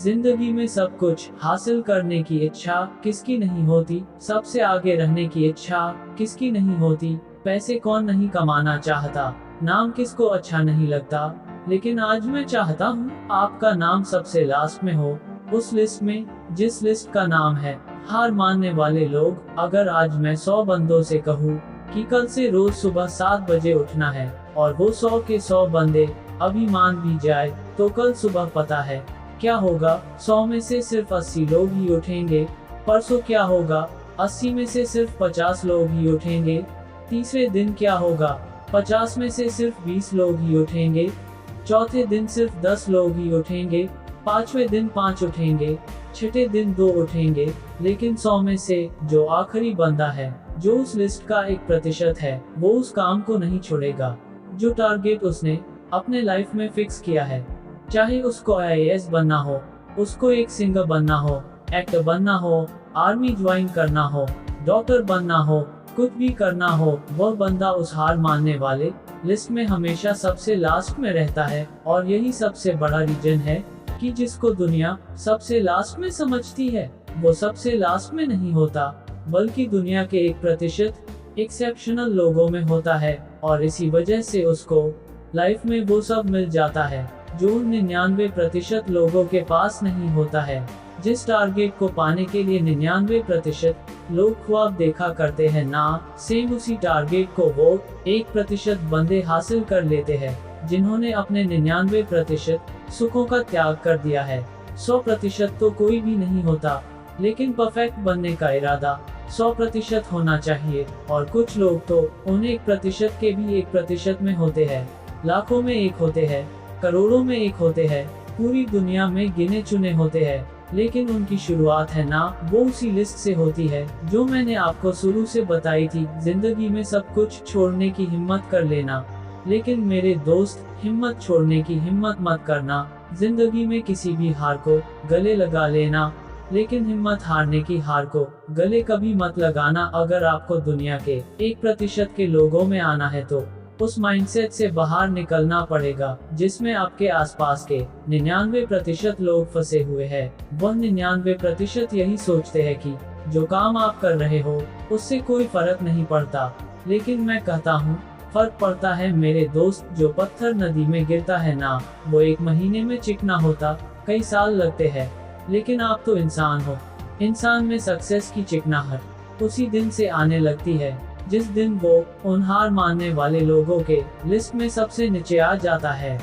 जिंदगी में सब कुछ हासिल करने की इच्छा किसकी नहीं होती, सबसे आगे रहने की इच्छा किसकी नहीं होती, पैसे कौन नहीं कमाना चाहता, नाम किसको अच्छा नहीं लगता। लेकिन आज मैं चाहता हूँ आपका नाम सबसे लास्ट में हो, उस लिस्ट में जिस लिस्ट का नाम है हार मानने वाले लोग। अगर आज मैं 100 बंदों से कहूँ कि कल से रोज सुबह 7 बजे उठना है और वो 100 के 100 बंदे अभी मान भी जाए, तो कल सुबह पता है क्या होगा। 100 में से सिर्फ 80 लोग ही उठेंगे। परसों क्या होगा, 80 में से सिर्फ 50 लोग ही उठेंगे। तीसरे दिन क्या होगा, 50 में से सिर्फ 20 लोग ही उठेंगे। चौथे दिन सिर्फ 10 लोग ही उठेंगे। पांचवें दिन 5 उठेंगे। छठे दिन 2 उठेंगे। लेकिन 100 में से जो आखिरी बंदा है, जो उस लिस्ट का 1% है, वो उस काम को नहीं छोड़ेगा जो टारगेट उसने अपने लाइफ में फिक्स किया है। चाहे उसको IAS बनना हो, उसको एक सिंगर बनना हो, एक्टर बनना हो, आर्मी ज्वाइन करना हो, डॉक्टर बनना हो, कुछ भी करना हो, वह बंदा उस हार मानने वाले लिस्ट में हमेशा सबसे लास्ट में रहता है। और यही सबसे बड़ा रीजन है कि जिसको दुनिया सबसे लास्ट में समझती है, वो सबसे लास्ट में नहीं होता, बल्कि दुनिया के 1% एक्सेप्शनल लोगों में होता है। और इसी वजह से उसको लाइफ में वो सब मिल जाता है जो 99% लोगों के पास नहीं होता है। जिस टारगेट को पाने के लिए 99% लोग ख्वाब देखा करते हैं ना, सेम उसी टारगेट को वो 1% बंदे हासिल कर लेते हैं जिन्होंने अपने 99% सुखों का त्याग कर दिया है। 100% तो कोई भी नहीं होता, लेकिन परफेक्ट बनने का इरादा 100% होना चाहिए। और कुछ लोग तो उन 1% के भी 1% में होते हैं, लाखों में एक होते हैं, करोड़ों में एक होते हैं, पूरी दुनिया में गिने चुने होते हैं। लेकिन उनकी शुरुआत है ना, वो उसी लिस्ट से होती है जो मैंने आपको शुरू से बताई थी। जिंदगी में सब कुछ छोड़ने की हिम्मत कर लेना, लेकिन मेरे दोस्त हिम्मत छोड़ने की हिम्मत मत करना। जिंदगी में किसी भी हार को गले लगा लेना, लेकिन हिम्मत हारने की हार को गले कभी मत लगाना। अगर आपको दुनिया के 1% के लोगों में आना है तो उस माइंडसेट से बाहर निकलना पड़ेगा जिसमें आपके आसपास के 99% लोग फंसे हुए हैं। वह 99% यही सोचते हैं कि जो काम आप कर रहे हो उससे कोई फर्क नहीं पड़ता। लेकिन मैं कहता हूँ फर्क पड़ता है मेरे दोस्त। जो पत्थर नदी में गिरता है ना, वो 1 महीने में चिकना होता, कई साल लगते हैं। लेकिन आप तो इंसान हो, इंसान में सक्सेस की चिकनाहट उसी दिन से आने लगती है जिस दिन वो उन हार मानने वाले लोगों के लिस्ट में सबसे नीचे आ जाता है।